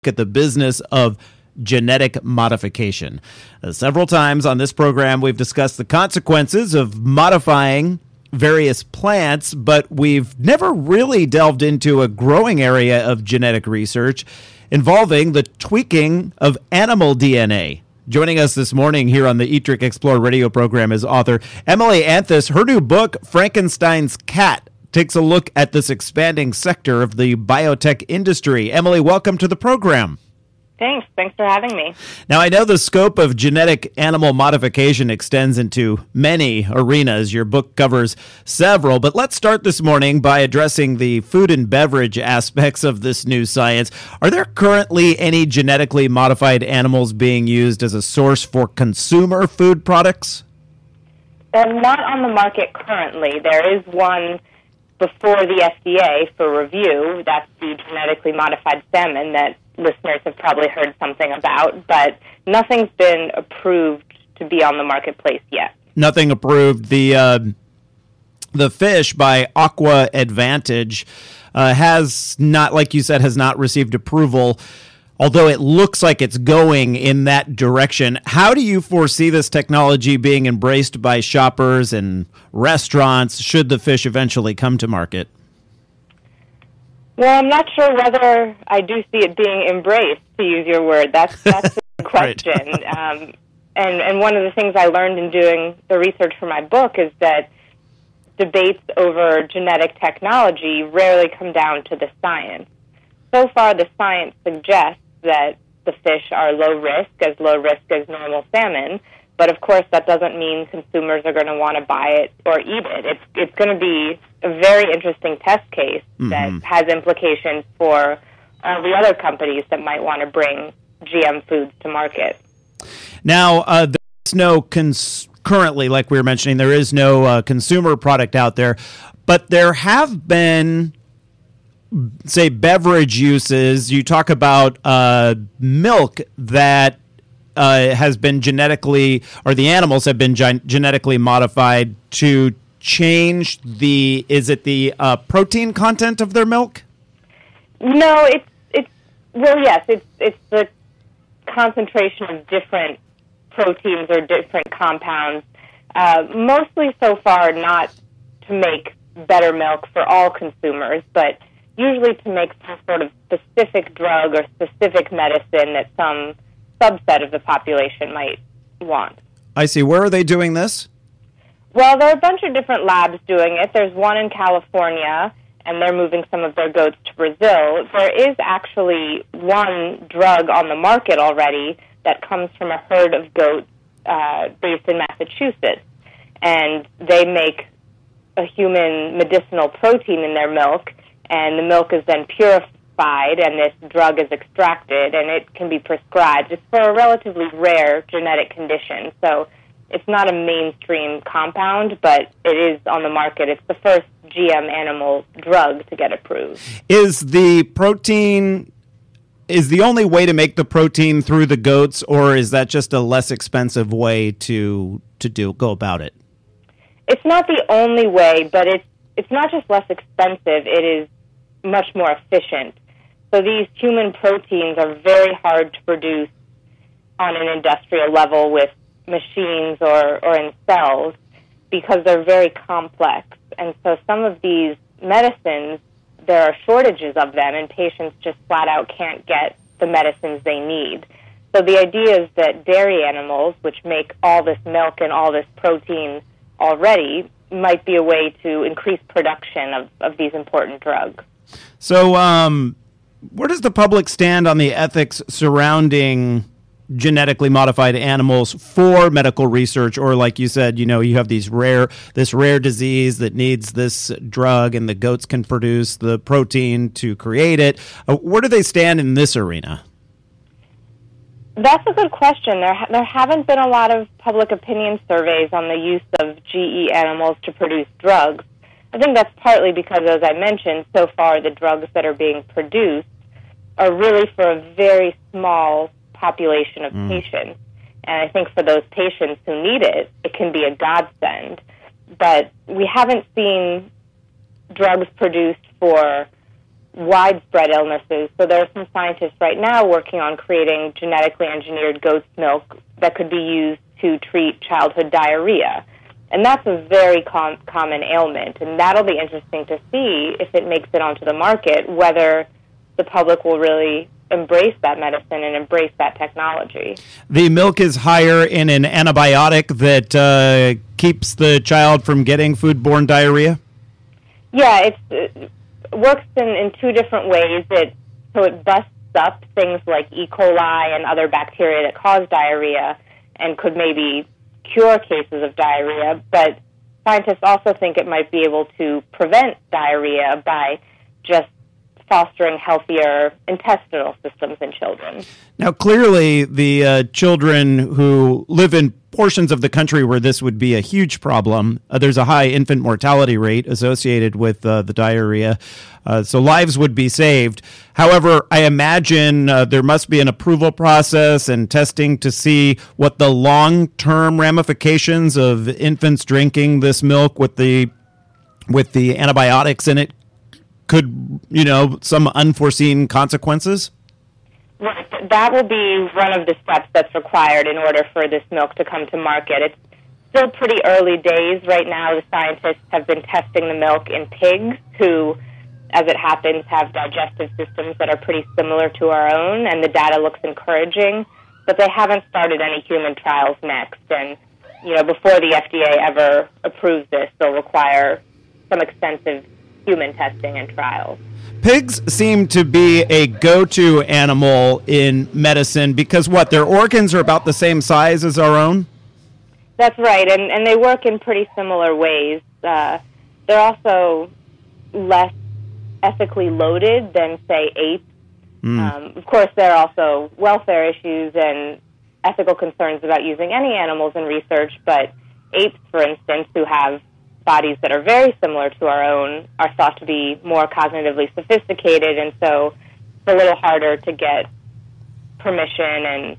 at the business of genetic modification. Several times on this program, we've discussed the consequences of modifying various plants, but we've never really delved into a growing area of genetic research involving the tweaking of animal DNA. Joining us this morning here on the Etrick Explore radio program is author Emily Anthes. Her new book, Frankenstein's Cat, takes a look at this expanding sector of the biotech industry. Emily, welcome to the program. Thanks for having me. Now, I know the scope of genetic animal modification extends into many arenas. Your book covers several, but let's start this morning by addressing the food and beverage aspects of this new science. Are there currently any genetically modified animals being used as a source for consumer food products? They're not on the market currently. There is one before the FDA for review. That's the genetically modified salmon that listeners have probably heard something about, but nothing's been approved to be on the marketplace yet. Nothing approved. The fish by Aqua Advantage has not, like you said, has not received approval, although it looks like it's going in that direction. How do you foresee this technology being embraced by shoppers and restaurants should the fish eventually come to market? Well, I'm not sure whether I do see it being embraced, to use your word. That's the question. Right. And one of the things I learned in doing the research for my book is that debates over genetic technology rarely come down to the science. So far, the science suggests that the fish are low risk as normal salmon, but of course that doesn't mean consumers are going to want to buy it or eat it. It's going to be a very interesting test case that has implications for the other companies that might want to bring GM foods to market. Now, there's no currently, like we were mentioning, there is no consumer product out there, but there have been, say, beverage uses. You talk about milk that has been genetically, or the animals have been genetically modified to change the, is it the protein content of their milk? No, it's the concentration of different proteins or different compounds, mostly so far not to make better milk for all consumers, but usually to make some sort of specific drug or specific medicine that some subset of the population might want. I see. Where are they doing this? Well, there are a bunch of different labs doing it. There's one in California, and they're moving some of their goats to Brazil. There is actually one drug on the market already that comes from a herd of goats based in Massachusetts, and they make a human medicinal protein in their milk, and the milk is then purified, and this drug is extracted, and it can be prescribed. It's for a relatively rare genetic condition, so it's not a mainstream compound, but it is on the market. It's the first GM animal drug to get approved. Is the only way to make the protein through the goats, or is that just a less expensive way to go about it? It's not the only way, but it's not just less expensive, it is much more efficient. So these human proteins are very hard to produce on an industrial level with machines or in cells because they're very complex. And so some of these medicines, there are shortages of them, and patients just flat out can't get the medicines they need. So the idea is that dairy animals, which make all this milk and all this protein already, might be a way to increase production of these important drugs. So where does the public stand on the ethics surrounding genetically modified animals for medical research? Or like you said, you have this rare disease that needs this drug, and the goats can produce the protein to create it. Where do they stand in this arena? That's a good question. There haven't been a lot of public opinion surveys on the use of GE animals to produce drugs. I think that's partly because, as I mentioned, so far the drugs that are being produced are really for a very small population of patients. And I think for those patients who need it, it can be a godsend. But we haven't seen drugs produced for widespread illnesses. So there are some scientists right now working on creating genetically engineered goat's milk that could be used to treat childhood diarrhea. And that's a very common ailment, and that'll be interesting to see if it makes it onto the market, whether the public will really embrace that medicine and embrace that technology. The milk is higher in an antibiotic that keeps the child from getting foodborne diarrhea? Yeah, it works in two different ways. So it busts up things like E. coli and other bacteria that cause diarrhea and could maybe cure cases of diarrhea, but scientists also think it might be able to prevent diarrhea by just fostering healthier intestinal systems in children. Now, clearly, the children who live in portions of the country where this would be a huge problem, there's a high infant mortality rate associated with the diarrhea, so lives would be saved. However, I imagine there must be an approval process and testing to see what the long-term ramifications of infants drinking this milk with the antibiotics in it could, some unforeseen consequences? Right. That will be one of the steps that's required in order for this milk to come to market. It's still pretty early days. Right now, the scientists have been testing the milk in pigs who, as it happens, have digestive systems that are pretty similar to our own, and the data looks encouraging, but they haven't started any human trials next. And, before the FDA ever approves this, they'll require some extensive human testing and trials. Pigs seem to be a go-to animal in medicine because, their organs are about the same size as our own? That's right, and they work in pretty similar ways. They're also less ethically loaded than, say, apes. Of course, there are also welfare issues and ethical concerns about using any animals in research, but apes, for instance, who have bodies that are very similar to our own, are thought to be more cognitively sophisticated, and so it's a little harder to get permission and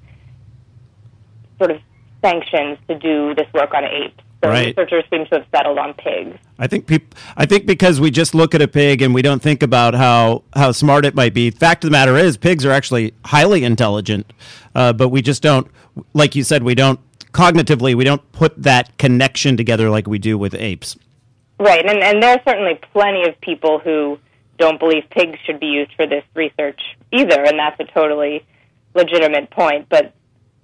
sort of sanctions to do this work on apes. So right. Researchers seem to have settled on pigs. I think because we just look at a pig and we don't think about how smart it might be. Fact of the matter is, pigs are actually highly intelligent, but we just don't, like you said, we don't put that connection together like we do with apes. Right, and there are certainly plenty of people who don't believe pigs should be used for this research either, and that's a totally legitimate point, but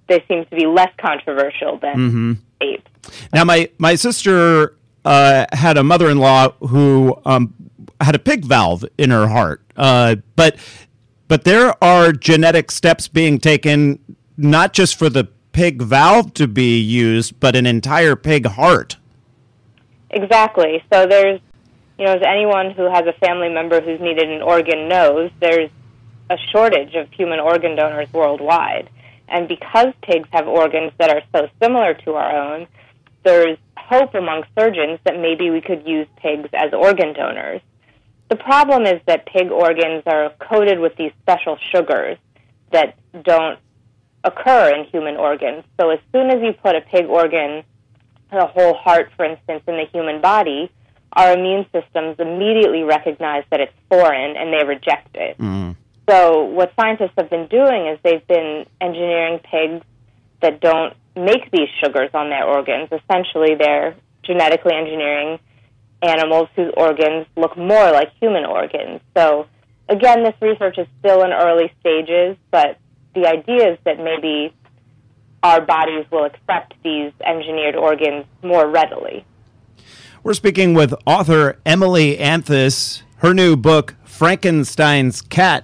they seem to be less controversial than apes. Now, my sister had a mother-in-law who had a pig valve in her heart, but there are genetic steps being taken not just for the pig valve to be used, but an entire pig heart. Exactly. So there's, as anyone who has a family member who's needed an organ knows, there's a shortage of human organ donors worldwide. And because pigs have organs that are so similar to our own, there's hope among surgeons that maybe we could use pigs as organ donors. The problem is that pig organs are coated with these special sugars that don't occur in human organs. So as soon as you put a pig organ, a whole heart, for instance, in the human body, our immune systems immediately recognize that it's foreign and they reject it. So what scientists have been doing is they've been engineering pigs that don't make these sugars on their organs. Essentially, they're genetically engineering animals whose organs look more like human organs. So again, this research is still in early stages, but the idea is that maybe our bodies will accept these engineered organs more readily. We're speaking with author Emily Anthes. Her new book, Frankenstein's Cat,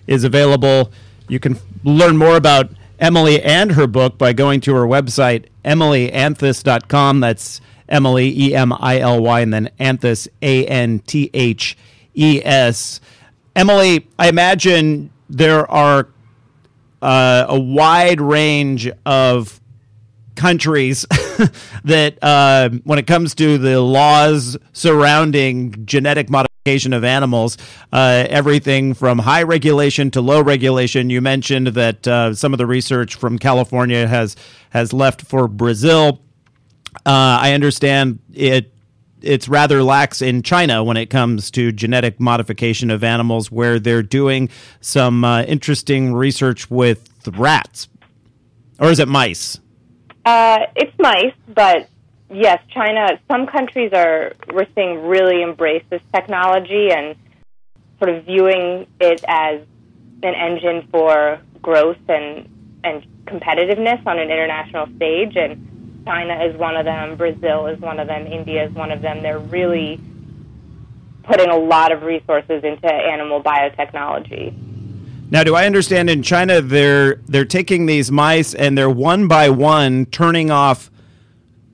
is available. You can learn more about Emily and her book by going to her website, emilyanthes.com. That's Emily, E-M-I-L-Y, and then Anthes, A-N-T-H-E-S. Emily, I imagine there are a wide range of countries that, when it comes to the laws surrounding genetic modification of animals, everything from high regulation to low regulation. You mentioned that some of the research from California has left for Brazil. I understand it it's rather lax in China when it comes to genetic modification of animals, where they're doing some interesting research with rats. Or is it mice? It's mice, but yes, China, some countries we're seeing really embrace this technology and sort of viewing it as an engine for growth and competitiveness on an international stage. And China is one of them, Brazil is one of them, India is one of them. They're really putting a lot of resources into animal biotechnology. Now, do I understand in China they're taking these mice and they're one by one turning off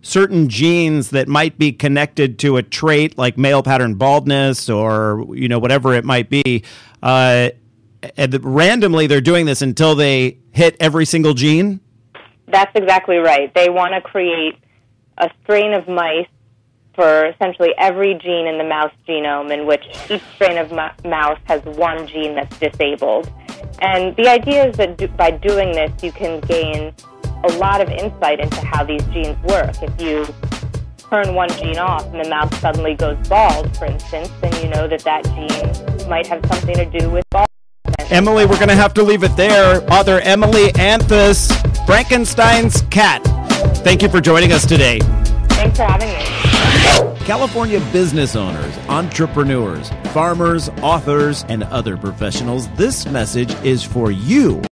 certain genes that might be connected to a trait like male pattern baldness or whatever it might be, and randomly they're doing this until they hit every single gene? That's exactly right. They want to create a strain of mice for essentially every gene in the mouse genome, in which each strain of mouse has one gene that's disabled. And the idea is that by doing this, you can gain a lot of insight into how these genes work. If you turn one gene off and the mouse suddenly goes bald, for instance, then you know that gene might have something to do with baldness. Emily, we're going to have to leave it there. Author Emily Anthes, Frankenstein's Cat. Thank you for joining us today. Thanks for having me. California business owners, entrepreneurs, farmers, authors, and other professionals, this message is for you.